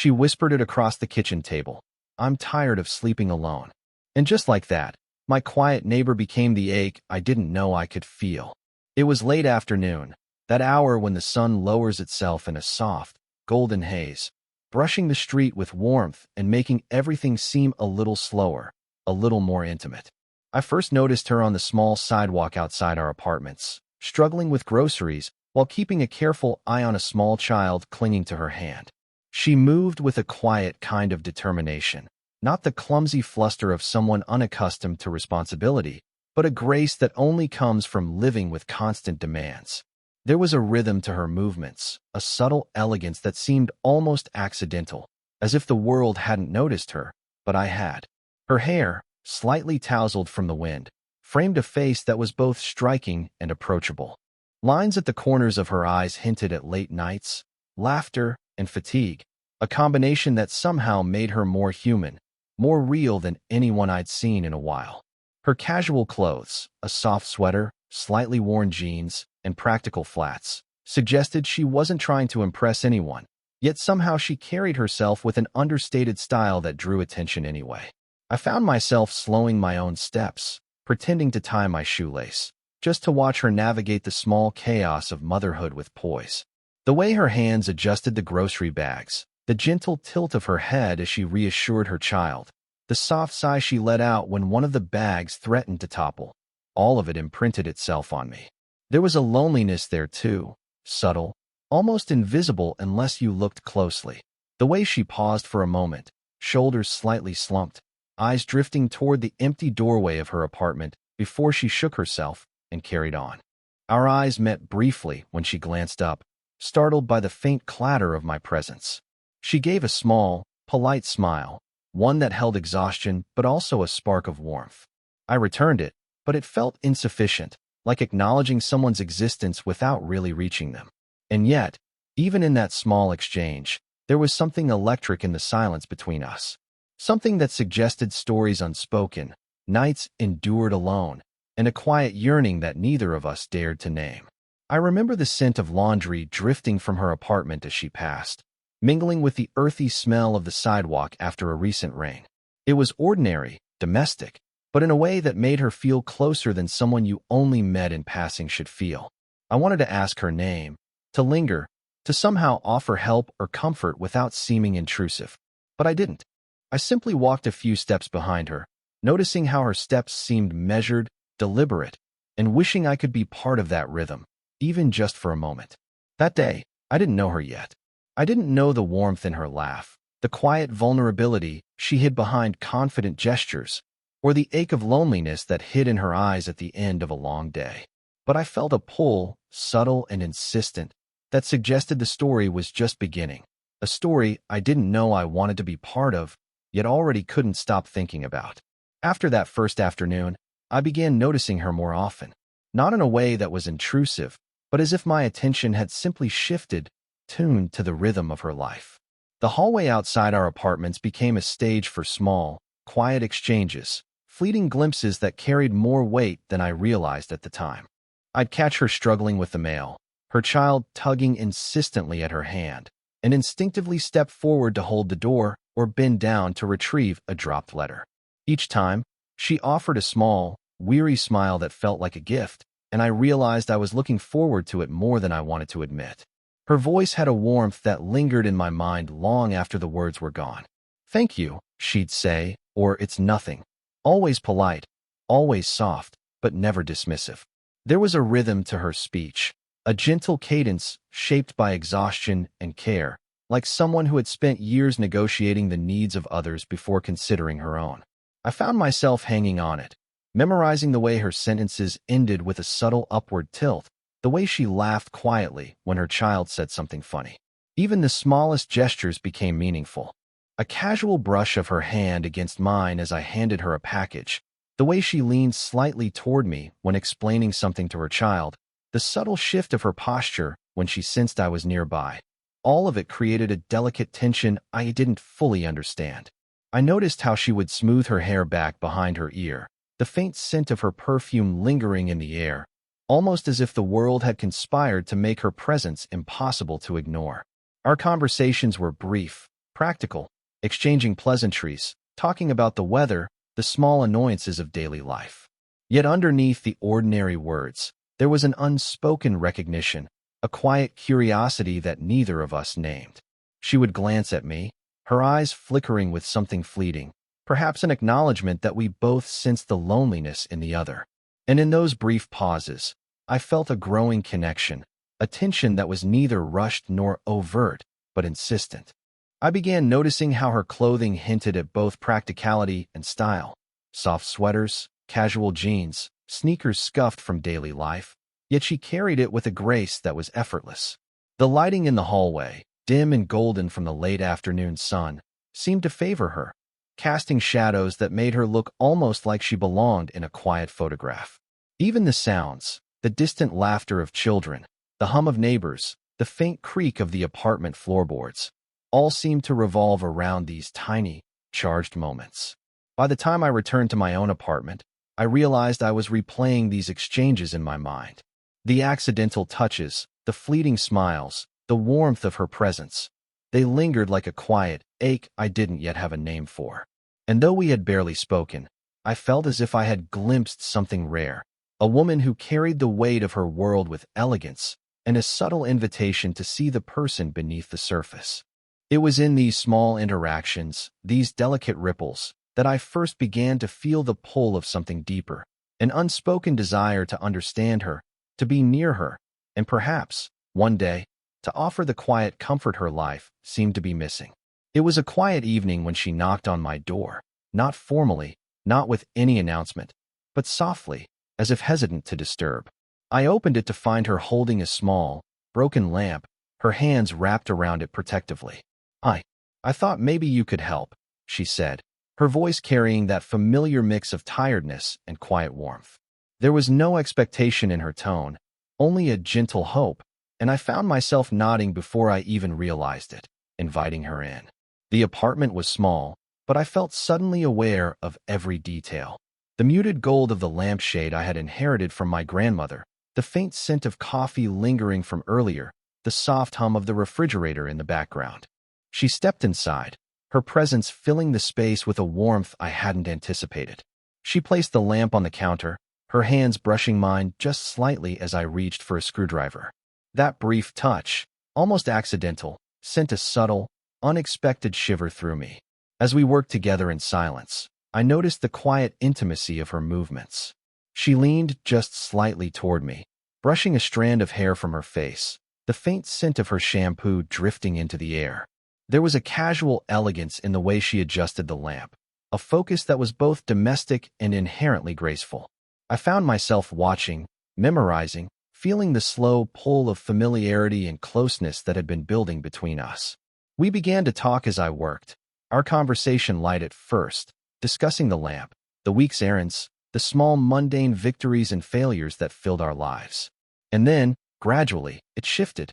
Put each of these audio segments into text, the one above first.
She whispered it across the kitchen table. "I'm tired of sleeping alone." And just like that, my quiet neighbor became the ache I didn't know I could feel. It was late afternoon, that hour when the sun lowers itself in a soft, golden haze, brushing the street with warmth and making everything seem a little slower, a little more intimate. I first noticed her on the small sidewalk outside our apartments, struggling with groceries while keeping a careful eye on a small child clinging to her hand. She moved with a quiet kind of determination, not the clumsy fluster of someone unaccustomed to responsibility, but a grace that only comes from living with constant demands. There was a rhythm to her movements, a subtle elegance that seemed almost accidental, as if the world hadn't noticed her, but I had. Her hair, slightly tousled from the wind, framed a face that was both striking and approachable. Lines at the corners of her eyes hinted at late nights, laughter, and fatigue, a combination that somehow made her more human, more real than anyone I'd seen in a while. Her casual clothes, a soft sweater, slightly worn jeans, and practical flats, suggested she wasn't trying to impress anyone, yet somehow she carried herself with an understated style that drew attention anyway. I found myself slowing my own steps, pretending to tie my shoelace, just to watch her navigate the small chaos of motherhood with poise. The way her hands adjusted the grocery bags, the gentle tilt of her head as she reassured her child, the soft sigh she let out when one of the bags threatened to topple, all of it imprinted itself on me. There was a loneliness there too, subtle, almost invisible unless you looked closely. The way she paused for a moment, shoulders slightly slumped, eyes drifting toward the empty doorway of her apartment before she shook herself and carried on. Our eyes met briefly when she glanced up, startled by the faint clatter of my presence. She gave a small, polite smile, one that held exhaustion but also a spark of warmth. I returned it, but it felt insufficient, like acknowledging someone's existence without really reaching them. And yet, even in that small exchange, there was something electric in the silence between us. Something that suggested stories unspoken, nights endured alone, and a quiet yearning that neither of us dared to name. I remember the scent of laundry drifting from her apartment as she passed, mingling with the earthy smell of the sidewalk after a recent rain. It was ordinary, domestic, but in a way that made her feel closer than someone you only met in passing should feel. I wanted to ask her name, to linger, to somehow offer help or comfort without seeming intrusive. But I didn't. I simply walked a few steps behind her, noticing how her steps seemed measured, deliberate, and wishing I could be part of that rhythm, even just for a moment. That day, I didn't know her yet. I didn't know the warmth in her laugh, the quiet vulnerability she hid behind confident gestures, or the ache of loneliness that hid in her eyes at the end of a long day. But I felt a pull, subtle and insistent, that suggested the story was just beginning, a story I didn't know I wanted to be part of, yet already couldn't stop thinking about. After that first afternoon, I began noticing her more often, not in a way that was intrusive, but as if my attention had simply shifted, tuned to the rhythm of her life. The hallway outside our apartments became a stage for small, quiet exchanges, fleeting glimpses that carried more weight than I realized at the time. I'd catch her struggling with the mail, her child tugging insistently at her hand, and instinctively step forward to hold the door or bend down to retrieve a dropped letter. Each time, she offered a small, weary smile that felt like a gift, and I realized I was looking forward to it more than I wanted to admit. Her voice had a warmth that lingered in my mind long after the words were gone. "Thank you," she'd say, or "It's nothing." Always polite, always soft, but never dismissive. There was a rhythm to her speech, a gentle cadence shaped by exhaustion and care, like someone who had spent years negotiating the needs of others before considering her own. I found myself hanging on it, memorizing the way her sentences ended with a subtle upward tilt, the way she laughed quietly when her child said something funny. Even the smallest gestures became meaningful. A casual brush of her hand against mine as I handed her a package, the way she leaned slightly toward me when explaining something to her child, the subtle shift of her posture when she sensed I was nearby. All of it created a delicate tension I didn't fully understand. I noticed how she would smooth her hair back behind her ear, the faint scent of her perfume lingering in the air, almost as if the world had conspired to make her presence impossible to ignore. Our conversations were brief, practical, exchanging pleasantries, talking about the weather, the small annoyances of daily life. Yet underneath the ordinary words, there was an unspoken recognition, a quiet curiosity that neither of us named. She would glance at me, her eyes flickering with something fleeting, perhaps an acknowledgement that we both sensed the loneliness in the other. And in those brief pauses, I felt a growing connection, a tension that was neither rushed nor overt, but insistent. I began noticing how her clothing hinted at both practicality and style. Soft sweaters, casual jeans, sneakers scuffed from daily life, yet she carried it with a grace that was effortless. The lighting in the hallway, dim and golden from the late afternoon sun, seemed to favor her, casting shadows that made her look almost like she belonged in a quiet photograph. Even the sounds, the distant laughter of children, the hum of neighbors, the faint creak of the apartment floorboards, all seemed to revolve around these tiny, charged moments. By the time I returned to my own apartment, I realized I was replaying these exchanges in my mind. The accidental touches, the fleeting smiles, the warmth of her presence. They lingered like a quiet ache I didn't yet have a name for. And though we had barely spoken, I felt as if I had glimpsed something rare, a woman who carried the weight of her world with elegance and a subtle invitation to see the person beneath the surface. It was in these small interactions, these delicate ripples, that I first began to feel the pull of something deeper, an unspoken desire to understand her, to be near her, and perhaps, one day, to offer the quiet comfort her life seemed to be missing. It was a quiet evening when she knocked on my door, not formally, not with any announcement, but softly, as if hesitant to disturb. I opened it to find her holding a small, broken lamp, her hands wrapped around it protectively. I thought maybe you could help," she said, her voice carrying that familiar mix of tiredness and quiet warmth. There was no expectation in her tone, only a gentle hope, and I found myself nodding before I even realized it, inviting her in. The apartment was small, but I felt suddenly aware of every detail. The muted gold of the lampshade I had inherited from my grandmother, the faint scent of coffee lingering from earlier, the soft hum of the refrigerator in the background. She stepped inside, her presence filling the space with a warmth I hadn't anticipated. She placed the lamp on the counter, her hands brushing mine just slightly as I reached for a screwdriver. That brief touch, almost accidental, sent a subtle, unexpected shiver through me. As we worked together in silence, I noticed the quiet intimacy of her movements. She leaned just slightly toward me, brushing a strand of hair from her face, the faint scent of her shampoo drifting into the air. There was a casual elegance in the way she adjusted the lamp, a focus that was both domestic and inherently graceful. I found myself watching, memorizing, feeling the slow pull of familiarity and closeness that had been building between us. We began to talk as I worked, our conversation light at first, discussing the lamp, the week's errands, the small mundane victories and failures that filled our lives. And then, gradually, it shifted.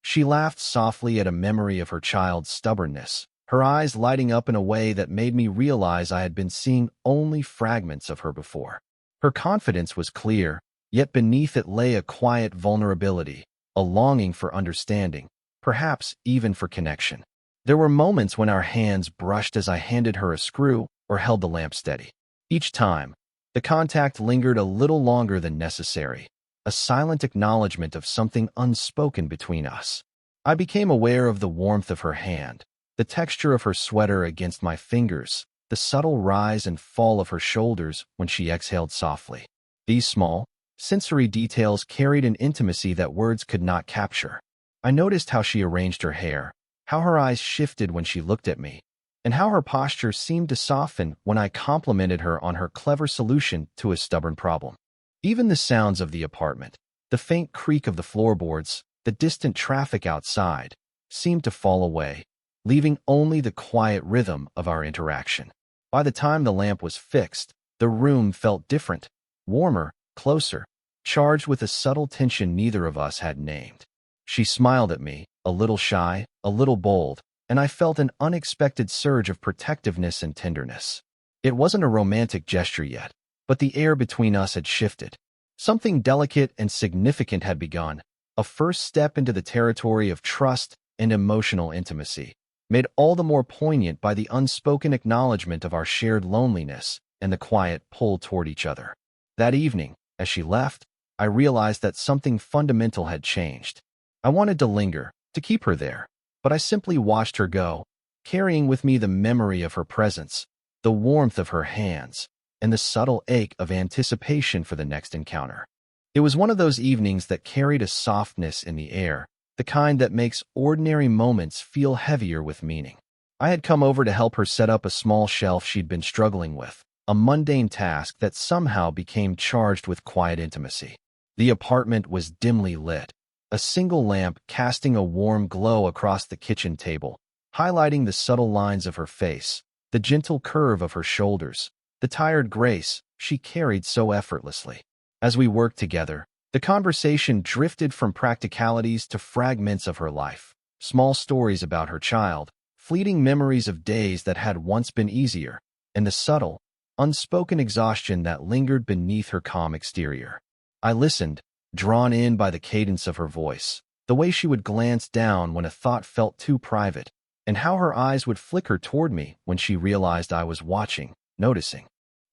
She laughed softly at a memory of her child's stubbornness, her eyes lighting up in a way that made me realize I had been seeing only fragments of her before. Her confidence was clear, yet beneath it lay a quiet vulnerability, a longing for understanding, perhaps even for connection. There were moments when our hands brushed as I handed her a screw or held the lamp steady. Each time, the contact lingered a little longer than necessary, a silent acknowledgement of something unspoken between us. I became aware of the warmth of her hand, the texture of her sweater against my fingers, the subtle rise and fall of her shoulders when she exhaled softly. These small, sensory details carried an intimacy that words could not capture. I noticed how she arranged her hair, how her eyes shifted when she looked at me, and how her posture seemed to soften when I complimented her on her clever solution to a stubborn problem. Even the sounds of the apartment, the faint creak of the floorboards, the distant traffic outside, seemed to fall away, leaving only the quiet rhythm of our interaction. By the time the lamp was fixed, the room felt different, warmer, closer, charged with a subtle tension neither of us had named. She smiled at me, a little shy, a little bold, and I felt an unexpected surge of protectiveness and tenderness. It wasn't a romantic gesture yet, but the air between us had shifted. Something delicate and significant had begun, a first step into the territory of trust and emotional intimacy. made all the more poignant by the unspoken acknowledgement of our shared loneliness and the quiet pull toward each other. That evening, as she left, I realized that something fundamental had changed. I wanted to linger, to keep her there, but I simply watched her go, carrying with me the memory of her presence, the warmth of her hands, and the subtle ache of anticipation for the next encounter. It was one of those evenings that carried a softness in the air, the kind that makes ordinary moments feel heavier with meaning. I had come over to help her set up a small shelf she'd been struggling with, a mundane task that somehow became charged with quiet intimacy. The apartment was dimly lit, a single lamp casting a warm glow across the kitchen table, highlighting the subtle lines of her face, the gentle curve of her shoulders, the tired grace she carried so effortlessly. As we worked together, the conversation drifted from practicalities to fragments of her life, small stories about her child, fleeting memories of days that had once been easier, and the subtle, unspoken exhaustion that lingered beneath her calm exterior. I listened, drawn in by the cadence of her voice, the way she would glance down when a thought felt too private, and how her eyes would flicker toward me when she realized I was watching, noticing.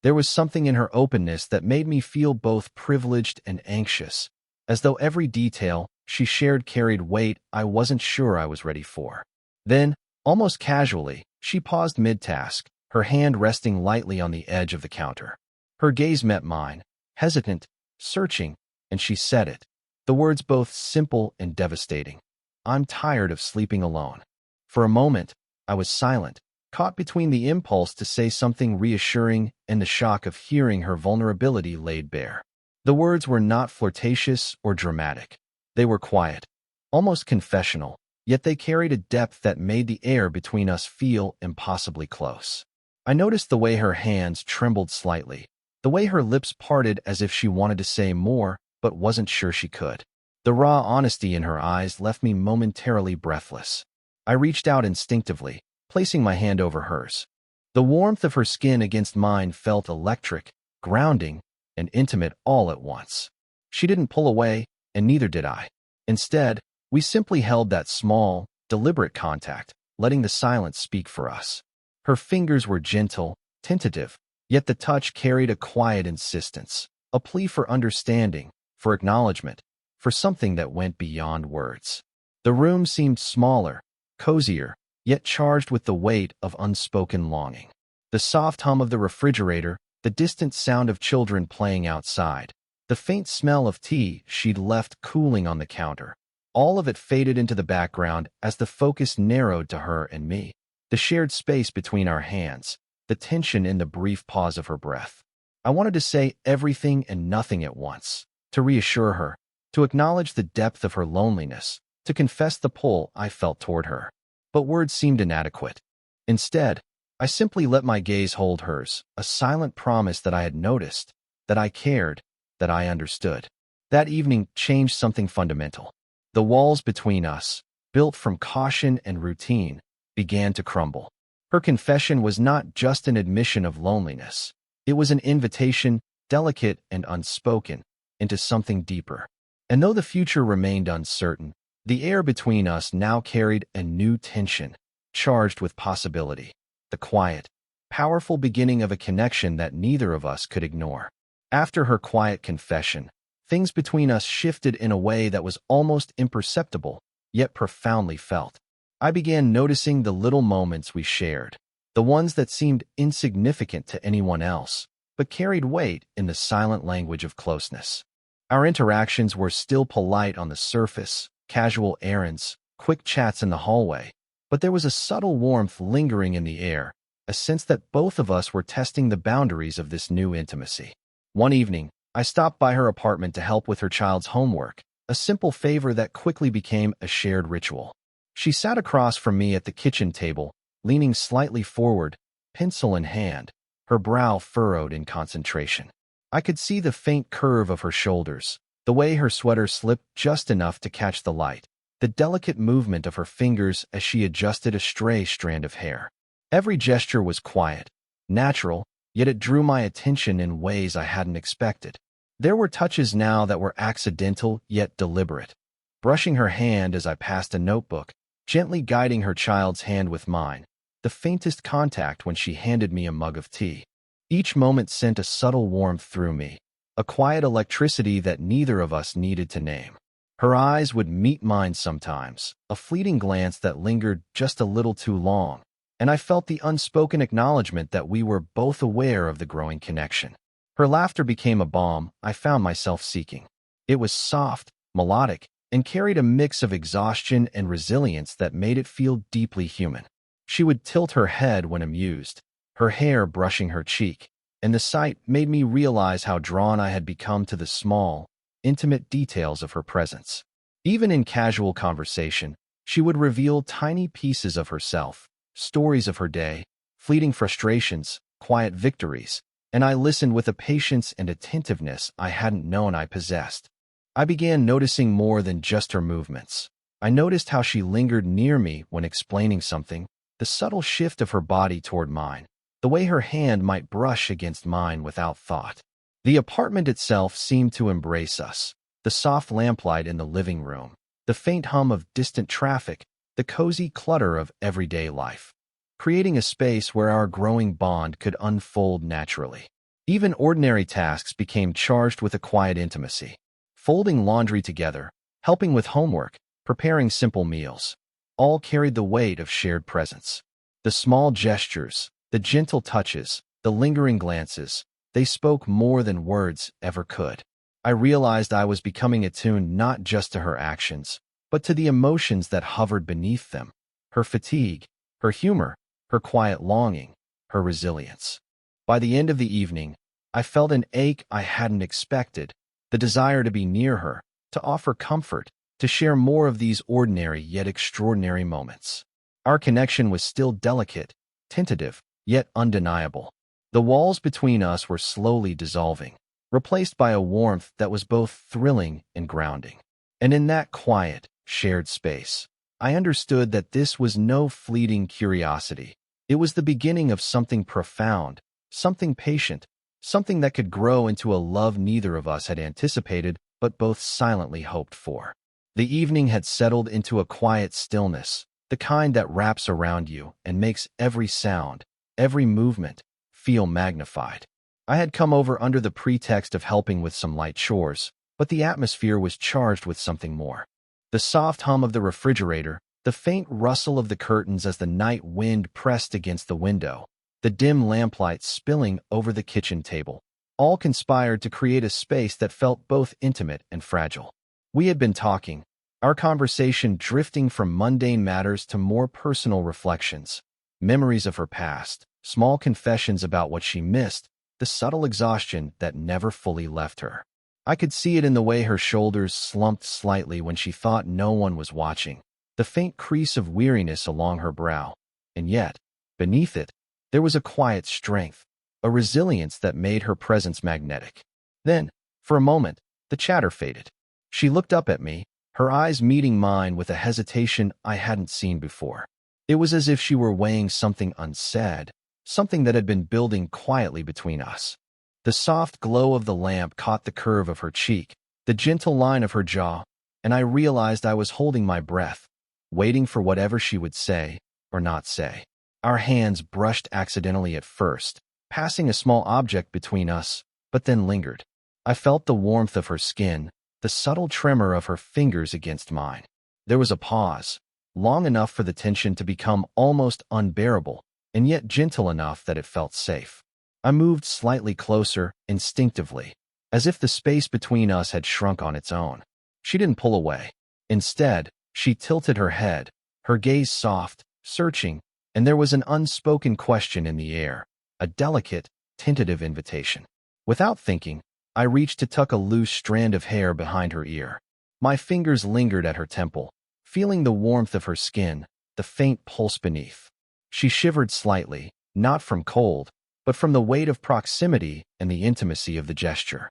There was something in her openness that made me feel both privileged and anxious, as though every detail she shared carried weight I wasn't sure I was ready for. Then, almost casually, she paused mid-task, her hand resting lightly on the edge of the counter. Her gaze met mine, hesitant, searching, and she said it. The words both simple and devastating. "I'm tired of sleeping alone." For a moment, I was silent, caught between the impulse to say something reassuring and the shock of hearing her vulnerability laid bare. The words were not flirtatious or dramatic. They were quiet, almost confessional, yet they carried a depth that made the air between us feel impossibly close. I noticed the way her hands trembled slightly, the way her lips parted as if she wanted to say more but wasn't sure she could. The raw honesty in her eyes left me momentarily breathless. I reached out instinctively, placing my hand over hers. The warmth of her skin against mine felt electric, grounding, and intimate all at once. She didn't pull away, and neither did I. Instead, we simply held that small, deliberate contact, letting the silence speak for us. Her fingers were gentle, tentative, yet the touch carried a quiet insistence, a plea for understanding, for acknowledgement, for something that went beyond words. The room seemed smaller, cozier, yet charged with the weight of unspoken longing. The soft hum of the refrigerator, the distant sound of children playing outside, the faint smell of tea she'd left cooling on the counter, all of it faded into the background as the focus narrowed to her and me. The shared space between our hands, the tension in the brief pause of her breath. I wanted to say everything and nothing at once, to reassure her, to acknowledge the depth of her loneliness, to confess the pull I felt toward her. But words seemed inadequate. Instead, I simply let my gaze hold hers, a silent promise that I had noticed, that I cared, that I understood. That evening changed something fundamental. The walls between us, built from caution and routine, began to crumble. Her confession was not just an admission of loneliness. It was an invitation, delicate and unspoken, into something deeper. And though the future remained uncertain, the air between us now carried a new tension, charged with possibility, the quiet, powerful beginning of a connection that neither of us could ignore. After her quiet confession, things between us shifted in a way that was almost imperceptible, yet profoundly felt. I began noticing the little moments we shared, the ones that seemed insignificant to anyone else, but carried weight in the silent language of closeness. Our interactions were still polite on the surface, casual errands, quick chats in the hallway, but there was a subtle warmth lingering in the air, a sense that both of us were testing the boundaries of this new intimacy. One evening, I stopped by her apartment to help with her child's homework, a simple favor that quickly became a shared ritual. She sat across from me at the kitchen table, leaning slightly forward, pencil in hand, her brow furrowed in concentration. I could see the faint curve of her shoulders, the way her sweater slipped just enough to catch the light, the delicate movement of her fingers as she adjusted a stray strand of hair. Every gesture was quiet, natural, yet it drew my attention in ways I hadn't expected. There were touches now that were accidental yet deliberate. Brushing her hand as I passed a notebook, gently guiding her child's hand with mine, the faintest contact when she handed me a mug of tea. Each moment sent a subtle warmth through me, a quiet electricity that neither of us needed to name. Her eyes would meet mine sometimes, a fleeting glance that lingered just a little too long, and I felt the unspoken acknowledgement that we were both aware of the growing connection. Her laughter became a balm I found myself seeking. It was soft, melodic, and carried a mix of exhaustion and resilience that made it feel deeply human. She would tilt her head when amused, her hair brushing her cheek, and the sight made me realize how drawn I had become to the small, intimate details of her presence. Even in casual conversation, she would reveal tiny pieces of herself, stories of her day, fleeting frustrations, quiet victories, and I listened with a patience and attentiveness I hadn't known I possessed. I began noticing more than just her movements. I noticed how she lingered near me when explaining something, the subtle shift of her body toward mine, the way her hand might brush against mine without thought. The apartment itself seemed to embrace us, the soft lamplight in the living room, the faint hum of distant traffic, the cozy clutter of everyday life, creating a space where our growing bond could unfold naturally. Even ordinary tasks became charged with a quiet intimacy. Folding laundry together, helping with homework, preparing simple meals, all carried the weight of shared presence. The small gestures, the gentle touches, the lingering glances, they spoke more than words ever could. I realized I was becoming attuned not just to her actions, but to the emotions that hovered beneath them, her fatigue, her humor, her quiet longing, her resilience. By the end of the evening, I felt an ache I hadn't expected, the desire to be near her, to offer comfort, to share more of these ordinary yet extraordinary moments. Our connection was still delicate, tentative, yet undeniable. The walls between us were slowly dissolving, replaced by a warmth that was both thrilling and grounding. And in that quiet, shared space, I understood that this was no fleeting curiosity. It was the beginning of something profound, something patient, something that could grow into a love neither of us had anticipated but both silently hoped for. The evening had settled into a quiet stillness, the kind that wraps around you and makes every sound, every movement, feel magnified. I had come over under the pretext of helping with some light chores, but the atmosphere was charged with something more. The soft hum of the refrigerator, the faint rustle of the curtains as the night wind pressed against the window, the dim lamplight spilling over the kitchen table, all conspired to create a space that felt both intimate and fragile. We had been talking, our conversation drifting from mundane matters to more personal reflections, memories of her past, small confessions about what she missed, the subtle exhaustion that never fully left her. I could see it in the way her shoulders slumped slightly when she thought no one was watching, the faint crease of weariness along her brow. And yet, beneath it, there was a quiet strength, a resilience that made her presence magnetic. Then, for a moment, the chatter faded. She looked up at me, her eyes meeting mine with a hesitation I hadn't seen before. It was as if she were weighing something unsaid, something that had been building quietly between us. The soft glow of the lamp caught the curve of her cheek, the gentle line of her jaw, and I realized I was holding my breath, waiting for whatever she would say or not say. Our hands brushed accidentally at first, passing a small object between us, but then lingered. I felt the warmth of her skin, the subtle tremor of her fingers against mine. There was a pause, long enough for the tension to become almost unbearable, and yet gentle enough that it felt safe. I moved slightly closer, instinctively, as if the space between us had shrunk on its own. She didn't pull away. Instead, she tilted her head, her gaze soft, searching, and there was an unspoken question in the air, a delicate, tentative invitation. Without thinking, I reached to tuck a loose strand of hair behind her ear. My fingers lingered at her temple, feeling the warmth of her skin, the faint pulse beneath. She shivered slightly, not from cold, but from the weight of proximity and the intimacy of the gesture.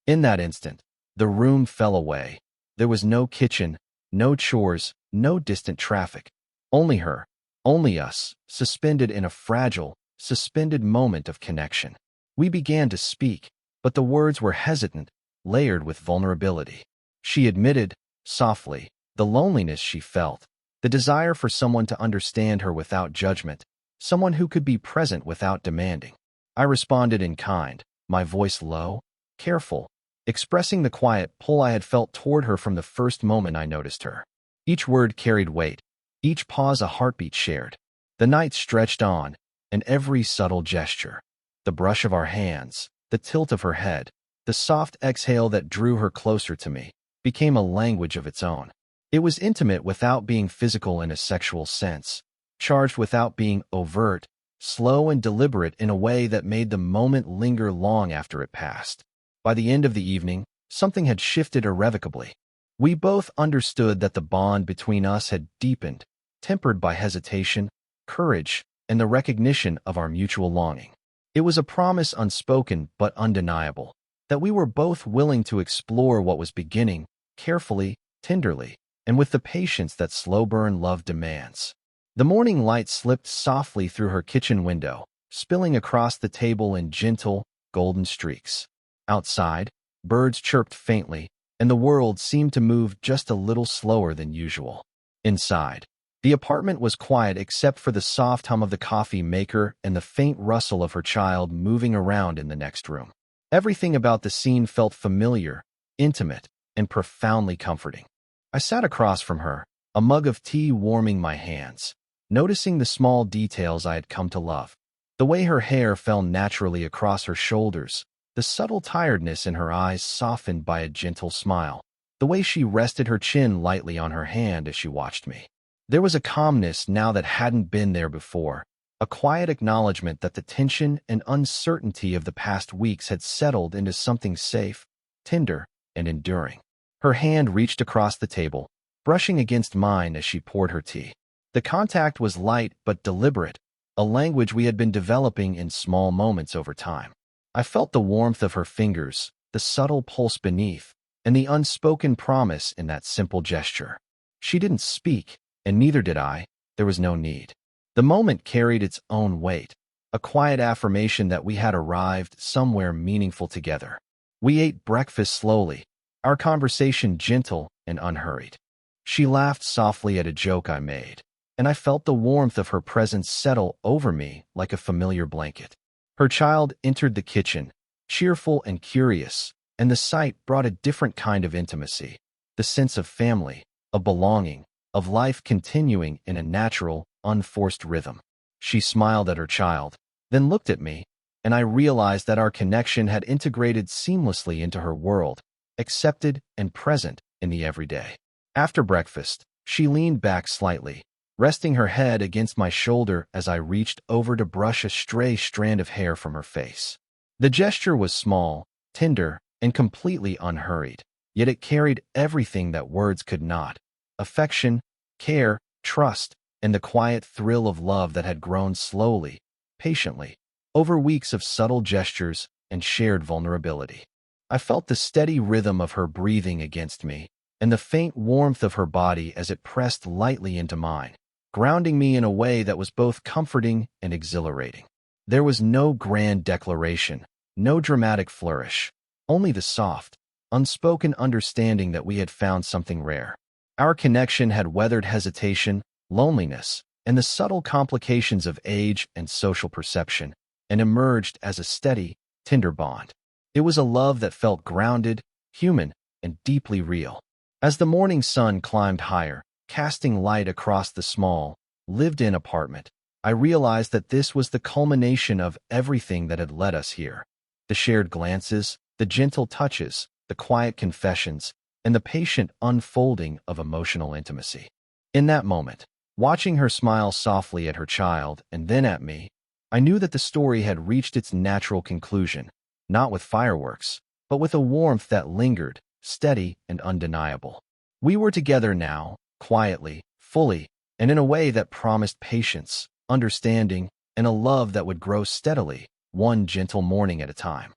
In that instant, the room fell away. There was no kitchen, no chores, no distant traffic. Only her, only us, suspended in a fragile, suspended moment of connection. We began to speak, but the words were hesitant, layered with vulnerability. She admitted, softly, the loneliness she felt, the desire for someone to understand her without judgment, someone who could be present without demanding. I responded in kind, my voice low, careful, expressing the quiet pull I had felt toward her from the first moment I noticed her. Each word carried weight, each pause a heartbeat shared. The night stretched on, and every subtle gesture, the brush of our hands, the tilt of her head, the soft exhale that drew her closer to me, became a language of its own. It was intimate without being physical in a sexual sense, charged without being overt, slow and deliberate in a way that made the moment linger long after it passed. By the end of the evening, something had shifted irrevocably. We both understood that the bond between us had deepened, tempered by hesitation, courage, and the recognition of our mutual longing. It was a promise unspoken but undeniable, that we were both willing to explore what was beginning, carefully, tenderly, and with the patience that slow-burn love demands. The morning light slipped softly through her kitchen window, spilling across the table in gentle, golden streaks. Outside, birds chirped faintly, and the world seemed to move just a little slower than usual. Inside, the apartment was quiet except for the soft hum of the coffee maker and the faint rustle of her child moving around in the next room. Everything about the scene felt familiar, intimate, and profoundly comforting. I sat across from her, a mug of tea warming my hands, noticing the small details I had come to love. The way her hair fell naturally across her shoulders, the subtle tiredness in her eyes softened by a gentle smile, the way she rested her chin lightly on her hand as she watched me. There was a calmness now that hadn't been there before, a quiet acknowledgement that the tension and uncertainty of the past weeks had settled into something safe, tender, and enduring. Her hand reached across the table, brushing against mine as she poured her tea. The contact was light but deliberate, a language we had been developing in small moments over time. I felt the warmth of her fingers, the subtle pulse beneath, and the unspoken promise in that simple gesture. She didn't speak, and neither did I. There was no need. The moment carried its own weight, a quiet affirmation that we had arrived somewhere meaningful together. We ate breakfast slowly, our conversation gentle and unhurried. She laughed softly at a joke I made, and I felt the warmth of her presence settle over me like a familiar blanket. Her child entered the kitchen, cheerful and curious, and the sight brought a different kind of intimacy, the sense of family, of belonging, of life continuing in a natural, unforced rhythm. She smiled at her child, then looked at me, and I realized that our connection had integrated seamlessly into her world, accepted and present in the everyday. After breakfast, she leaned back slightly, resting her head against my shoulder as I reached over to brush a stray strand of hair from her face. The gesture was small, tender, and completely unhurried, yet it carried everything that words could not: affection, care, trust, and the quiet thrill of love that had grown slowly, patiently, over weeks of subtle gestures and shared vulnerability. I felt the steady rhythm of her breathing against me, and the faint warmth of her body as it pressed lightly into mine, grounding me in a way that was both comforting and exhilarating. There was no grand declaration, no dramatic flourish, only the soft, unspoken understanding that we had found something rare. Our connection had weathered hesitation, loneliness, and the subtle complications of age and social perception, and emerged as a steady, tender bond. It was a love that felt grounded, human, and deeply real. As the morning sun climbed higher, casting light across the small, lived-in apartment, I realized that this was the culmination of everything that had led us here. The shared glances, the gentle touches, the quiet confessions, and the patient unfolding of emotional intimacy. In that moment, watching her smile softly at her child and then at me, I knew that the story had reached its natural conclusion, not with fireworks, but with a warmth that lingered, steady and undeniable. We were together now, quietly, fully, and in a way that promised patience, understanding, and a love that would grow steadily, one gentle morning at a time.